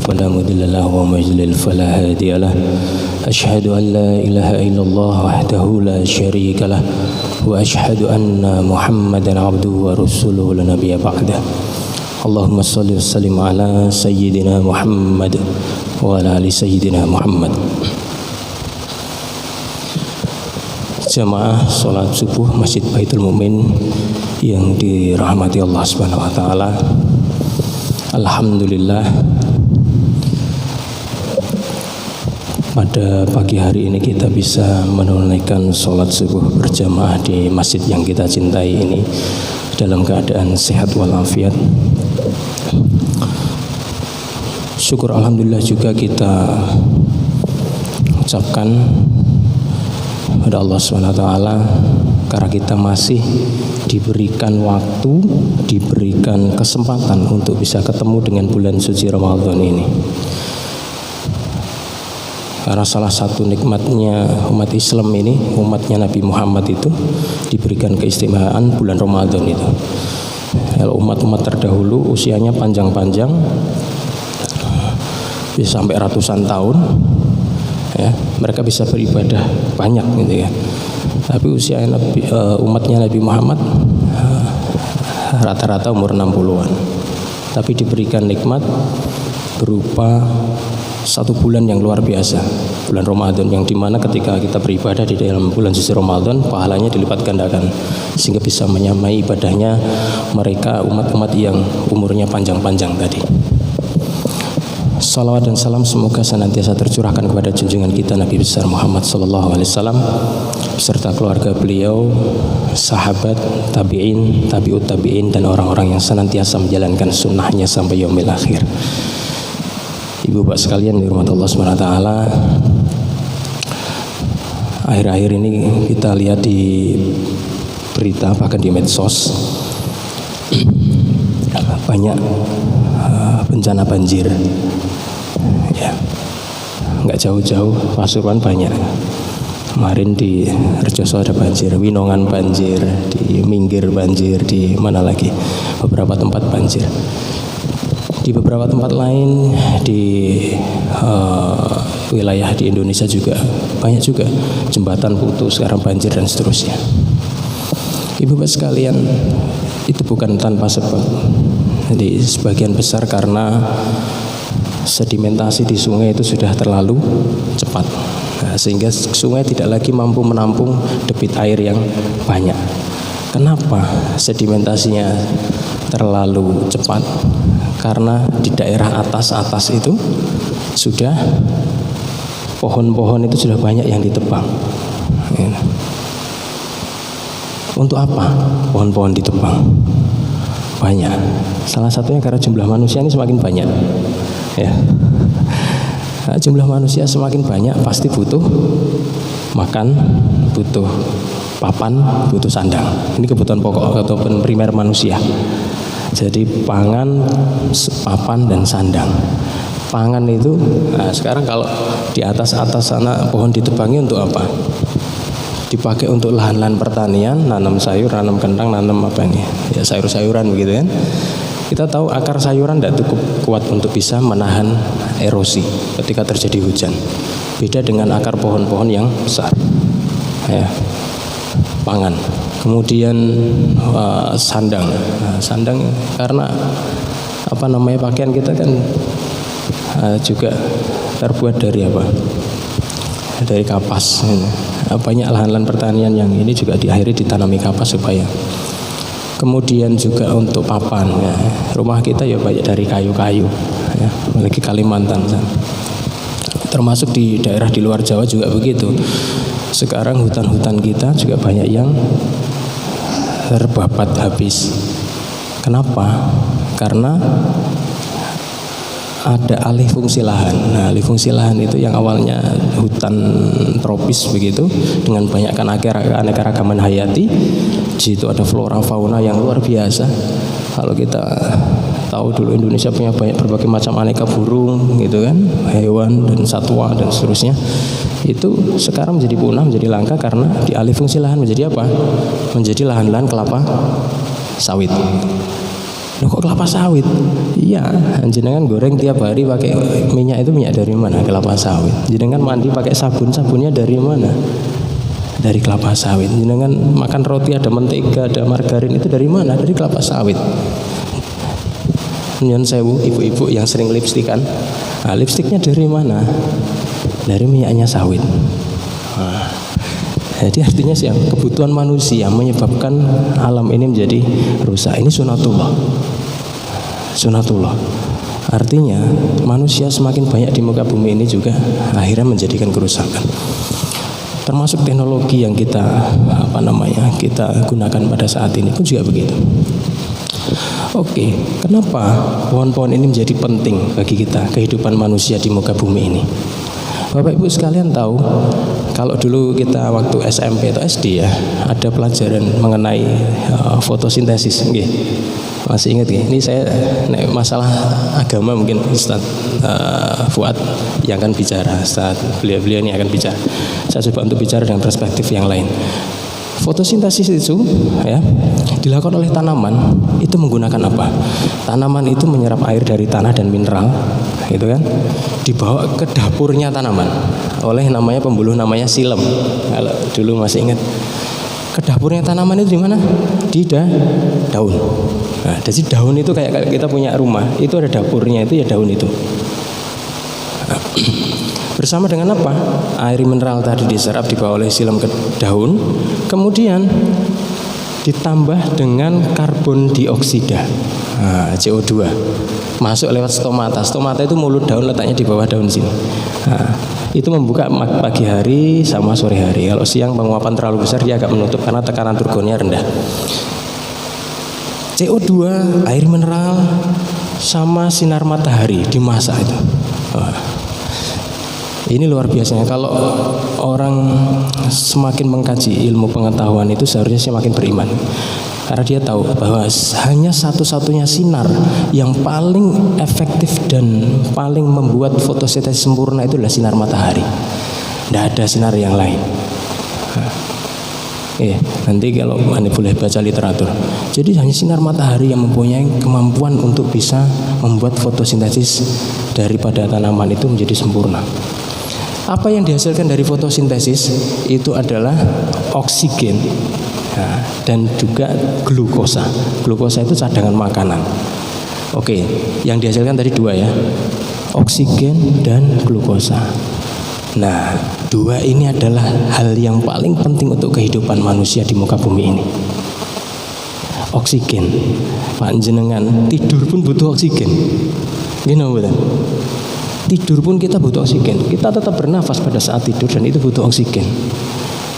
فلا مضل له ومن يضلل فلا هادي له أشهد أن لا إله إلا الله وحده لا شريك له وأشهد أن محمدا عبده ورسوله لا نبي بعده اللهم صل وسلم على سيدنا محمد وعلى آل سيدنا محمد. Jamaah sholat subuh Masjid Baitul Mu'min yang dirahmati Allah Subhanahu wa taala. Alhamdulillah, pada pagi hari ini kita bisa menunaikan sholat subuh berjamaah di masjid yang kita cintai ini dalam keadaan sehat walafiat. Syukur alhamdulillah juga kita ucapkan pada Allah SWT karena kita masih diberikan waktu, diberikan kesempatan untuk bisa ketemu dengan bulan suci Ramadan ini. Karena salah satu nikmatnya umat Islam ini, umatnya Nabi Muhammad itu diberikan keistimewaan bulan Ramadan itu. Kalau umat-umat terdahulu usianya panjang-panjang, bisa sampai ratusan tahun, ya, mereka bisa beribadah banyak gitu ya. Tapi usia umatnya Nabi Muhammad rata-rata umur 60-an. Tapi diberikan nikmat berupa satu bulan yang luar biasa, bulan Ramadan, yang dimana ketika kita beribadah di dalam bulan suci Ramadan, pahalanya dilipat gandakan sehingga bisa menyamai ibadahnya mereka umat-umat yang umurnya panjang-panjang tadi. Salawat dan salam semoga senantiasa tercurahkan kepada junjungan kita Nabi besar Muhammad sallallahu alaihi wasallam beserta keluarga beliau, sahabat, tabi'in, tabi'ut tabi'in, dan orang-orang yang senantiasa menjalankan sunnahnya sampai yaumil akhir. Ibu bapak sekalian dirahmati Allah Subhanahu wa taala, akhir-akhir ini kita lihat di berita bahkan di medsos banyak bencana banjir. Ya, nggak jauh-jauh Pasuruan banyak. Kemarin di Rejoso ada banjir, Winongan banjir, di Minggir banjir, di mana lagi beberapa tempat banjir. Di beberapa tempat lain di wilayah di Indonesia juga banyak juga jembatan putus, sekarang banjir dan seterusnya. Ibu bapak sekalian, itu bukan tanpa sebab. Jadi sebagian besar karena sedimentasi di sungai itu sudah terlalu cepat, sehingga sungai tidak lagi mampu menampung debit air yang banyak. Kenapa sedimentasinya terlalu cepat? Karena di daerah atas-atas itu sudah pohon-pohon itu sudah banyak yang ditebang. Untuk apa pohon-pohon ditebang? Banyak. Salah satunya karena jumlah manusia ini semakin banyak. Ya. Nah, jumlah manusia semakin banyak pasti butuh makan, butuh papan, butuh sandang. Ini kebutuhan pokok ataupun primer manusia. Jadi pangan, papan, dan sandang. Pangan itu, nah sekarang kalau di atas-atas sana pohon ditebangi untuk apa? Dipakai untuk lahan-lahan pertanian, nanam sayur, nanam kentang, nanam apa ini? Ya sayur-sayuran begitu kan. Kita tahu akar sayuran tidak cukup kuat untuk bisa menahan erosi ketika terjadi hujan. Beda dengan akar pohon-pohon yang besar. Ya. Pangan. Kemudian sandang. Nah, sandang karena apa namanya pakaian kita kan juga terbuat dari apa? Dari kapas. Banyak lahan-lahan pertanian yang ini juga diakhiri ditanami kapas supaya. Kemudian juga untuk papan, ya. Rumah kita ya banyak dari kayu-kayu, ya. Apalagi Kalimantan, termasuk di daerah di luar Jawa juga begitu. Sekarang hutan-hutan kita juga banyak yang terbabat habis. Kenapa? Karena ada alih fungsi lahan. Nah, alih fungsi lahan itu yang awalnya hutan tropis begitu dengan banyak keanekaragaman hayati. Di situ ada flora fauna yang luar biasa. Kalau kita tahu dulu Indonesia punya banyak berbagai macam aneka burung gitu kan, hewan dan satwa dan seterusnya. Itu sekarang menjadi punah, menjadi langka karena dialih fungsi lahan menjadi apa? Menjadi lahan-lahan kelapa sawit. Loh kok kelapa sawit? Iya, jenengan goreng tiap hari pakai minyak, itu minyak dari mana? Kelapa sawit. Jenengan mandi pakai sabun, sabunnya dari mana? Dari kelapa sawit. Jenengan makan roti ada mentega, ada margarin, itu dari mana? Dari kelapa sawit. Nyon sewu, ibu-ibu yang sering lipstikan, nah, lipstiknya dari mana? Dari minyaknya sawit. Nah, jadi artinya sih kebutuhan manusia menyebabkan alam ini menjadi rusak. Ini sunatullah. Sunatullah. Artinya manusia semakin banyak di muka bumi ini juga akhirnya menjadikan kerusakan. Termasuk teknologi yang kita kita gunakan pada saat ini pun juga begitu. Oke, kenapa pohon-pohon ini menjadi penting bagi kita, kehidupan manusia di muka bumi ini? Bapak Ibu sekalian tahu, kalau dulu kita waktu SMP atau SD ya, ada pelajaran mengenai fotosintesis, nggih. Masih ingat nggih? Ini saya masalah agama mungkin Ustaz Fuad yang akan bicara, saat beliau ini akan bicara. Saya coba untuk bicara dengan perspektif yang lain. Fotosintesis itu ya dilakukan oleh tanaman, itu menggunakan apa? Tanaman itu menyerap air dari tanah dan mineral, gitu kan? Dibawa ke dapurnya tanaman oleh namanya pembuluh namanya silem. Kalau dulu masih ingat, ke dapurnya tanaman itu di mana? Di daun. Nah, jadi daun itu kayak kita punya rumah, itu ada dapurnya, itu ya daun itu. Bersama dengan apa? Air mineral tadi diserap, dibawa oleh silem ke daun, kemudian ditambah dengan karbon dioksida, CO2, masuk lewat stomata. Stomata itu mulut daun, letaknya di bawah daun sini. Itu membuka pagi hari sama sore hari. Kalau siang penguapan terlalu besar, dia agak menutup karena tekanan turgonnya rendah. CO2, air mineral, sama sinar matahari dimasak itu. Ini luar biasanya. Kalau orang semakin mengkaji ilmu pengetahuan itu seharusnya semakin beriman, karena dia tahu bahwa hanya satu-satunya sinar yang paling efektif dan paling membuat fotosintesis sempurna itu adalah sinar matahari. Tidak ada sinar yang lain. Nanti kalau Anda boleh baca literatur. Jadi hanya sinar matahari yang mempunyai kemampuan untuk bisa membuat fotosintesis daripada tanaman itu menjadi sempurna. Apa yang dihasilkan dari fotosintesis itu adalah oksigen dan juga glukosa. Glukosa itu cadangan makanan. Oke, yang dihasilkan tadi dua ya, oksigen dan glukosa. Nah, dua ini adalah hal yang paling penting untuk kehidupan manusia di muka bumi ini. Oksigen, panjenengan tidur pun butuh oksigen. Gini betul. Tidur pun kita butuh oksigen. Kita tetap bernafas pada saat tidur dan itu butuh oksigen.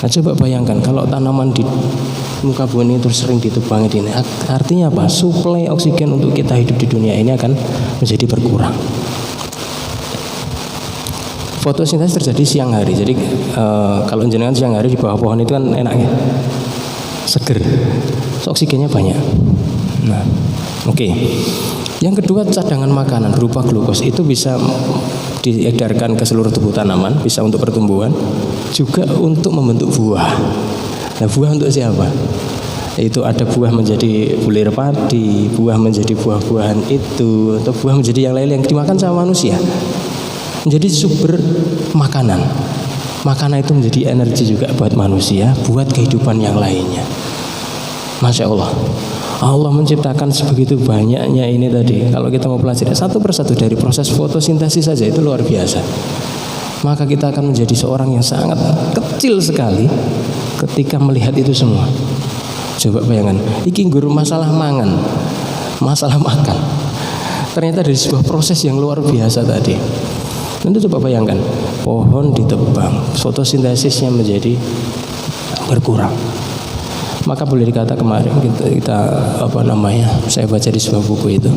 Nah, coba bayangkan kalau tanaman di muka bumi ini terus sering ditebang ini, artinya apa? Suplai oksigen untuk kita hidup di dunia ini akan menjadi berkurang. Fotosintesis terjadi siang hari. Jadi kalau jenengan siang hari di bawah pohon itu kan enaknya seger, oksigennya banyak. Nah, oke. Yang kedua, cadangan makanan berupa glukos itu bisa diedarkan ke seluruh tubuh tanaman, bisa untuk pertumbuhan, juga untuk membentuk buah. Nah, buah untuk siapa? Itu ada buah menjadi bulir padi, buah menjadi buah-buahan itu, atau buah menjadi yang lain yang dimakan sama manusia. Menjadi sumber makanan. Makanan itu menjadi energi juga buat manusia, buat kehidupan yang lainnya. Masya Allah. Allah menciptakan sebegitu banyaknya ini tadi. Kalau kita mau pelajari satu persatu dari proses fotosintesis saja itu luar biasa. Maka kita akan menjadi seorang yang sangat kecil sekali ketika melihat itu semua. Coba bayangkan, iki guru masalah mangan, masalah makan. Ternyata dari sebuah proses yang luar biasa tadi. Nanti coba bayangkan, pohon ditebang, fotosintesisnya menjadi berkurang. Maka boleh dikata kemarin saya baca di sebuah buku itu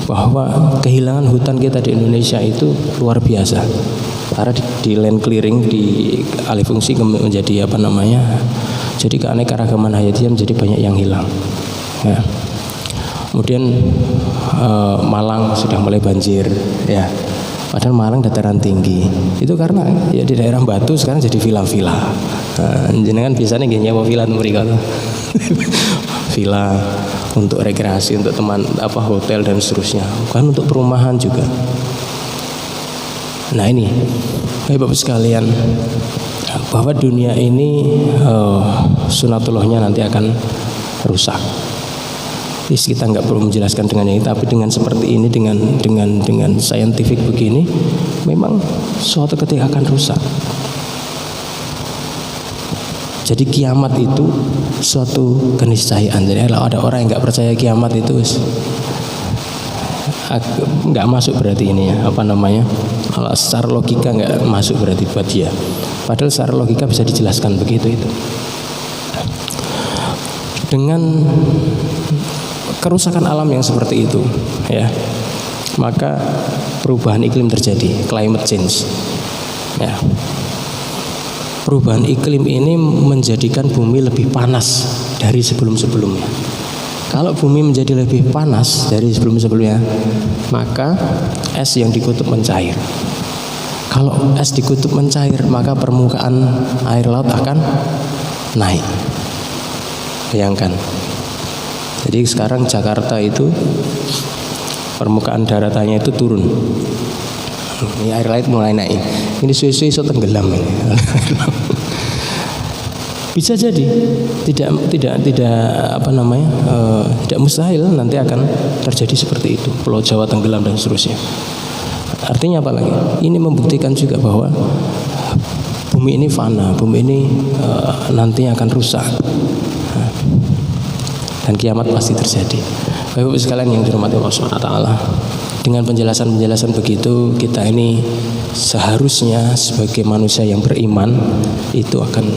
bahwa kehilangan hutan kita di Indonesia itu luar biasa. Karena di land clearing, di alih fungsi menjadi jadi keanekaragaman hayati menjadi banyak yang hilang. Ya. Kemudian Malang sudah mulai banjir, ya. Padahal Malang dataran tinggi. Itu karena ya di daerah Batu sekarang jadi villa-villa. Jenengan biasanya nggih nyewa villa mriko. Villa. untuk rekreasi, untuk hotel dan seterusnya, bukan untuk perumahan juga. Nah ini, Bapak sekalian, bahwa dunia ini sunatullahnya nanti akan rusak. Kita nggak perlu menjelaskan dengan ini, tapi dengan seperti ini, dengan saintifik begini, memang suatu ketika akan rusak. Jadi kiamat itu suatu keniscayaan. Jadi kalau ada orang yang nggak percaya kiamat itu nggak masuk berarti ini ya, kalau secara logika nggak masuk berarti buat dia. Padahal secara logika bisa dijelaskan begitu itu. Dengan kerusakan alam yang seperti itu, ya, maka perubahan iklim terjadi, climate change. Ya. Perubahan iklim ini menjadikan bumi lebih panas dari sebelum-sebelumnya. Kalau bumi menjadi lebih panas dari sebelum-sebelumnya, maka es yang di kutub mencair. Kalau es di kutub mencair, maka permukaan air laut akan naik. Bayangkan. Jadi sekarang Jakarta itu permukaan daratannya itu turun. Ini air laut mulai naik. Ini susu tenggelam ini. Bisa jadi tidak mustahil nanti akan terjadi seperti itu. Pulau Jawa tenggelam dan seterusnya. Artinya apa lagi? Ini membuktikan juga bahwa bumi ini fana, bumi ini nantinya akan rusak. Dan kiamat pasti terjadi. Bapak-Ibu sekalian yang dirahmati Allah SWT, dengan penjelasan-penjelasan begitu, kita ini seharusnya sebagai manusia yang beriman itu akan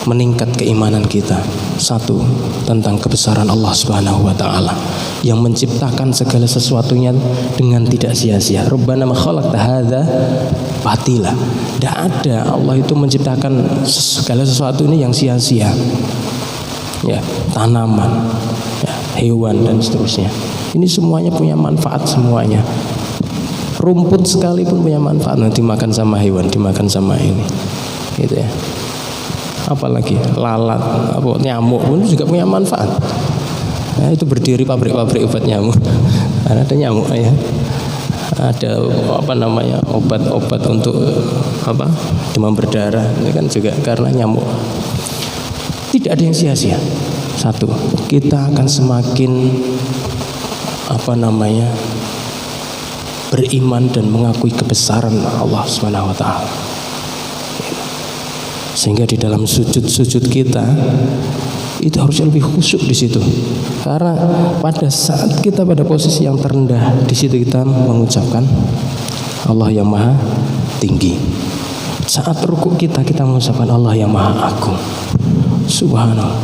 meningkat keimanan kita. Satu, tentang kebesaran Allah Subhanahu wa taala yang menciptakan segala sesuatunya dengan tidak sia-sia. Rabbana ma khalaqta hadza batila. Tidak ada, Allah itu menciptakan segala sesuatu ini yang sia-sia. Ya, tanaman, ya, hewan dan seterusnya. Ini semuanya punya manfaat semuanya. Rumput sekalipun punya manfaat. Nanti dimakan sama hewan, dimakan sama ini, gitu ya. Apalagi lalat, nyamuk pun juga punya manfaat. Nah, itu berdiri pabrik-pabrik obat nyamuk. Karena ada nyamuk ya. Ada obat-obat untuk demam berdarah. Ini kan juga karena nyamuk. Tidak ada yang sia-sia. Satu, kita akan semakin beriman dan mengakui kebesaran Allah Subhanahu wa taala. Sehingga di dalam sujud-sujud kita itu harusnya lebih khusyuk di situ. Karena pada saat kita pada posisi yang terendah, di situ kita mengucapkan Allah yang Maha Tinggi. Saat rukuk kita mengucapkan Allah yang Maha Agung. Subhanallah,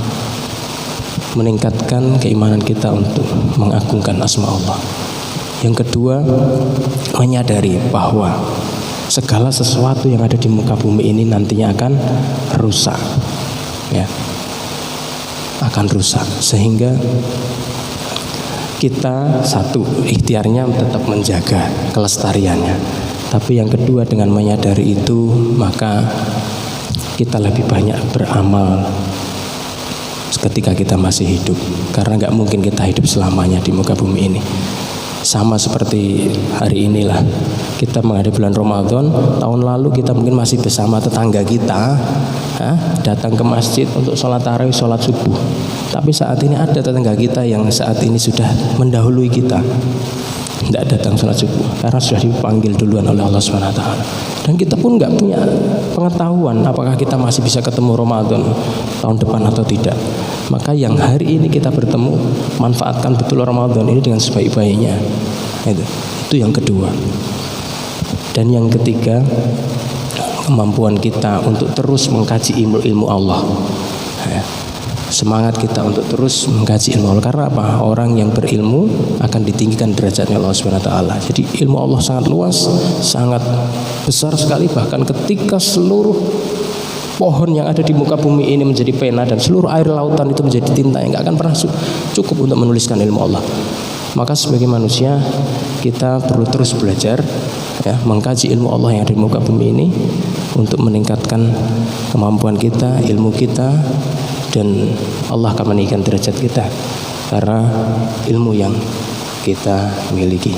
meningkatkan keimanan kita untuk mengagungkan asma Allah. Yang kedua, menyadari bahwa segala sesuatu yang ada di muka bumi ini nantinya akan rusak, ya, akan rusak. Sehingga kita satu, ikhtiarnya tetap menjaga kelestariannya. Tapi yang kedua, dengan menyadari itu, maka kita lebih banyak beramal ketika kita masih hidup. Karena nggak mungkin kita hidup selamanya di muka bumi ini. Sama seperti hari inilah, kita menghadapi bulan Ramadan. Tahun lalu kita mungkin masih bersama tetangga kita, datang ke masjid untuk sholat tarawih, sholat subuh. Tapi saat ini ada tetangga kita yang saat ini sudah mendahului kita, tidak datang sholat subuh karena sudah dipanggil duluan oleh Allah SWT. Dan kita pun nggak punya pengetahuan apakah kita masih bisa ketemu Ramadan tahun depan atau tidak. Maka yang hari ini kita bertemu, manfaatkan betul Ramadan ini dengan sebaik-baiknya. Itu yang kedua. Dan yang ketiga, kemampuan kita untuk terus mengkaji ilmu Allah. Semangat kita untuk terus mengkaji ilmu Allah. Karena apa? Orang yang berilmu akan ditinggikan derajatnya Allah SWT. Jadi ilmu Allah sangat luas, sangat besar sekali. Bahkan ketika seluruh pohon yang ada di muka bumi ini menjadi pena dan seluruh air lautan itu menjadi tinta yang gak akan pernah cukup untuk menuliskan ilmu Allah. Maka sebagai manusia kita perlu terus belajar, ya, mengkaji ilmu Allah yang ada di muka bumi ini untuk meningkatkan kemampuan kita, ilmu kita, dan Allah akan meninggikan derajat kita. karena ilmu yang kita miliki.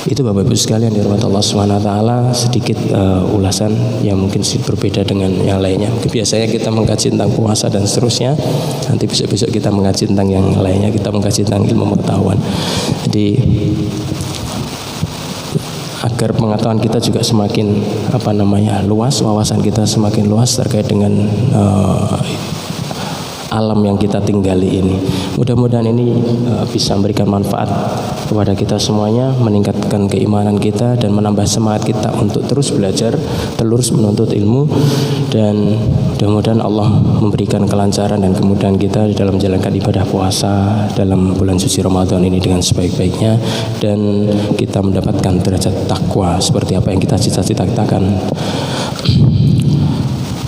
Itu Bapak Ibu sekalian dirahmati Allah Subhanahu wa taala, sedikit ulasan yang mungkin berbeda dengan yang lainnya. Mungkin biasanya kita mengkaji tentang puasa dan seterusnya. Nanti besok-besok kita mengkaji tentang yang lainnya, kita mengkaji tentang ilmu pengetahuan. Jadi agar pengetahuan kita juga semakin luas, wawasan kita semakin luas terkait dengan alam yang kita tinggali ini. Mudah-mudahan ini bisa memberikan manfaat kepada kita semuanya, meningkatkan keimanan kita dan menambah semangat kita untuk terus belajar, terus menuntut ilmu, dan mudah-mudahan Allah memberikan kelancaran dan kemudahan kita dalam menjalankan ibadah puasa dalam bulan suci Ramadan ini dengan sebaik-baiknya, dan kita mendapatkan derajat takwa seperti apa yang kita cita-citakan.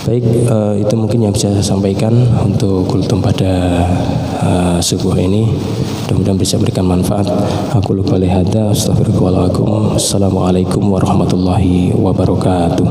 Baik, itu mungkin yang bisa saya sampaikan untuk kultum pada subuh ini. Mudah-mudahan bisa berikan manfaat. Aku lupa lihada, astagfirullahaladzim. Assalamualaikum warahmatullahi wabarakatuh.